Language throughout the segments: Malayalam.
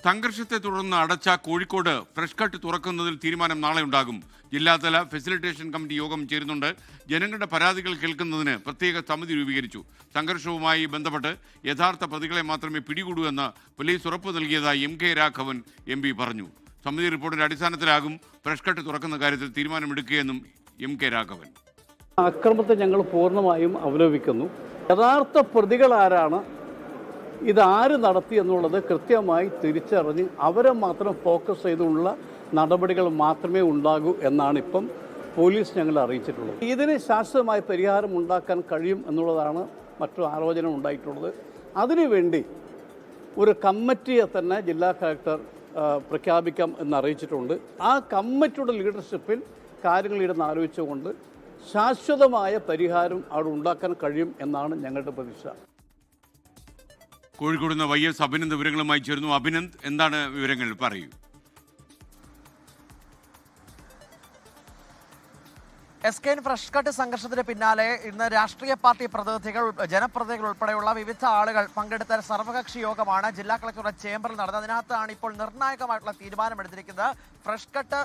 സംഘർഷത്തെ തുടർന്ന് അടച്ച കോഴിക്കോട് ഫ്രഷ് കട്ട് തുറക്കുന്നതിൽ തീരുമാനം നാളെ ഉണ്ടാകും. ജില്ലാതല ഫെസിലിറ്റേഷൻ കമ്മിറ്റി യോഗം ചേരുന്നുണ്ട്. ജനങ്ങളുടെ പരാതികൾ കേൾക്കുന്നതിന് പ്രത്യേക സമിതി രൂപീകരിച്ചു. സംഘർഷവുമായി ബന്ധപ്പെട്ട് യഥാർത്ഥ പ്രതികളെ മാത്രമേ പിടികൂടൂ എന്ന് പോലീസ് ഉറപ്പ് നൽകിയതായി M K Raghavan M P പറഞ്ഞു. സമിതി റിപ്പോർട്ടിന്റെ അടിസ്ഥാനത്തിലാകും ഫ്രഷ് കട്ട് തുറക്കുന്ന കാര്യത്തിൽ തീരുമാനമെടുക്കുകയെന്നും എം കെ രാഘവൻ. അക്രമത്തെ ഞങ്ങൾ പൂർണ്ണമായും അവലോകിക്കുന്നു. യഥാർത്ഥ പ്രതികൾ ആരാണ്, ഇതാര് നടത്തി എന്നുള്ളത് കൃത്യമായി തിരിച്ചറിഞ്ഞ് അവരെ മാത്രം ഫോക്കസ് ചെയ്തുള്ള നടപടികൾ മാത്രമേ ഉണ്ടാകൂ എന്നാണ് ഇപ്പം പോലീസ് ഞങ്ങളെ അറിയിച്ചിട്ടുള്ളത്. ഇതിന് ശാശ്വതമായ പരിഹാരം ഉണ്ടാക്കാൻ കഴിയും എന്നുള്ളതാണ് മറ്റു ആലോചന ഉണ്ടായിട്ടുള്ളത്. അതിനുവേണ്ടി ഒരു കമ്മിറ്റിയെ തന്നെ ജില്ലാ കളക്ടർ പ്രഖ്യാപിക്കാം എന്നറിയിച്ചിട്ടുണ്ട്. ആ കമ്മിറ്റിയുടെ ലീഡർഷിപ്പിൽ കാര്യങ്ങൾ ഇരുന്ന് ആലോചിച്ചുകൊണ്ട് ശാശ്വതമായ പരിഹാരം അവിടെ ഉണ്ടാക്കാൻ കഴിയും എന്നാണ് ഞങ്ങളുടെ പ്രതീക്ഷ. കോഴിക്കോട് നിന്ന് YS അഭിനന്ദ് വിവരങ്ങളുമായി ചേർന്നു. അഭിനന്ദ്, എന്താണ് വിവരങ്ങൾ, പറയൂ. SKN ഫ്രഷ് കട്ട് സംഘർഷത്തിന് പിന്നാലെ ഇന്ന് രാഷ്ട്രീയ പാർട്ടി പ്രതിനിധികൾ, ജനപ്രതിനിധികൾ ഉൾപ്പെടെയുള്ള വിവിധ ആളുകൾ പങ്കെടുത്ത സർവകക്ഷി യോഗമാണ് ജില്ലാ കളക്ടറുടെ ചേംബറിൽ നടന്നത്. അതിനകത്താണ് ഇപ്പോൾ നിർണായകമായിട്ടുള്ള തീരുമാനമെടുത്തിരിക്കുന്നത്. ഫ്രഷ് കട്ട്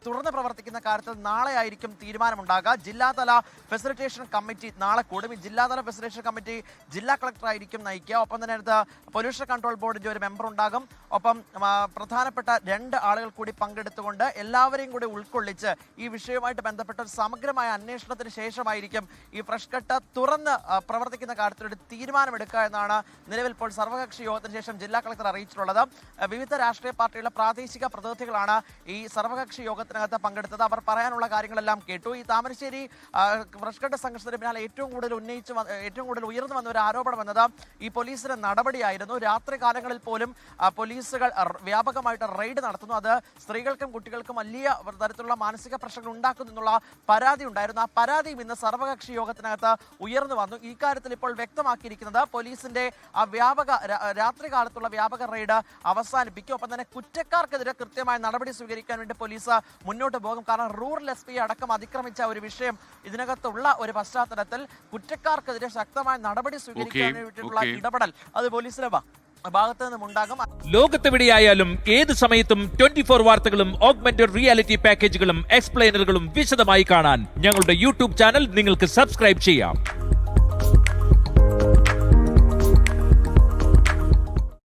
തുറന്ന് പ്രവർത്തിക്കുന്ന കാര്യത്തിൽ നാളെ ആയിരിക്കും തീരുമാനമുണ്ടാകുക. ജില്ലാതല ഫെസിലിറ്റേഷൻ കമ്മിറ്റി നാളെ കൂടും. ഈ ജില്ലാതല ഫെസിലിറ്റേഷൻ കമ്മിറ്റി ജില്ലാ കളക്ടർ ആയിരിക്കും നയിക്കുക. ഒപ്പം തന്നെ അടുത്ത് പൊല്യൂഷൻ കൺട്രോൾ ബോർഡിന്റെ ഒരു മെമ്പർ ഉണ്ടാകും. ഒപ്പം പ്രധാനപ്പെട്ട 2 ആളുകൾ കൂടി പങ്കെടുത്തുകൊണ്ട് എല്ലാവരെയും കൂടി ഉൾക്കൊള്ളിച്ച് ഈ വിഷയവുമായിട്ട് ബന്ധപ്പെട്ട സമഗ്രമായ അന്വേഷണത്തിന് ശേഷമായിരിക്കും ഈ ഫ്രഷ് കട്ട് തുറന്ന് പ്രവർത്തിക്കുന്ന കാര്യത്തിലൊരു തീരുമാനമെടുക്കുക എന്നാണ് നിലവിൽ ഇപ്പോൾ സർവകക്ഷി യോഗത്തിന് ശേഷം ജില്ലാ കളക്ടർ അറിയിച്ചിട്ടുള്ളത്. വിവിധ രാഷ്ട്രീയ പാർട്ടികളുടെ പ്രാദേശിക പ്രതിനിധികളാണ് ഈ സർവകക്ഷി യോഗത്തിനകത്ത് പങ്കെടുത്തത്. അവർ പറയാനുള്ള കാര്യങ്ങളെല്ലാം കേട്ടു. ഈ താമരശ്ശേരി ഫ്രഷ് കട്ട് സംഘർഷത്തിന് പിന്നാലെ ഏറ്റവും കൂടുതൽ ഉയർന്നു വന്ന ഒരു ആരോപണം എന്നത് ഈ പോലീസിന്റെ നടപടിയായിരുന്നു. രാത്രി കാലങ്ങളിൽ പോലും പോലീസുകൾ വ്യാപകമായിട്ട് റെയ്ഡ് നടത്തുന്നു. അത് സ്ത്രീകൾക്കും കുട്ടികൾക്കും വലിയ തരത്തിലുള്ള മാനസിക പ്രശ്നങ്ങൾ ഉണ്ടാക്കുന്നു എന്നുള്ള പരാതി ഉണ്ടായിരുന്നു. ആ പരാതിയും ഇന്ന് സർവകക്ഷി യോഗത്തിനകത്ത് ഉയർന്നു വന്നു. ഈ കാര്യത്തിൽ ഇപ്പോൾ വ്യക്തമാക്കിയിരിക്കുന്നത് പോലീസിന്റെ ആ രാത്രി കാലത്തുള്ള വ്യാപക റെയ്ഡ് അവസാനിപ്പിക്കും. ഒപ്പം തന്നെ കുറ്റക്കാർക്കെതിരെ കൃത്യമായ നടപടി സ്വീകരിക്കാൻ വേണ്ടി പോലീസ് മുന്നോട്ട് പോകും. കാരണം റൂറൽ SP അടക്കം അതിക്രമിച്ച ഒരു വിഷയം ഇതിനകത്തുള്ള ഒരു പശ്ചാത്തലത്തിൽ കുറ്റക്കാർക്കെതിരെ ശക്തമായ നടപടി സ്വീകരിക്കാൻ വേണ്ടിയിട്ടുള്ള ഇടപെടൽ അത് പോലീസിലെ ഭാഗത്ത് നിന്നുണ്ടാകും. ലോകത്തെവിടെയായാലും ഏത് സമയത്തും 24 വാർത്തകളും ഓഗ്മെന്റഡ് റിയാലിറ്റി പാക്കേജുകളും എക്സ്പ്ലെയിനറുകളും വിശദമായി കാണാൻ ഞങ്ങളുടെ YouTube ചാനൽ നിങ്ങൾക്ക് സബ്സ്ക്രൈബ് ചെയ്യാം.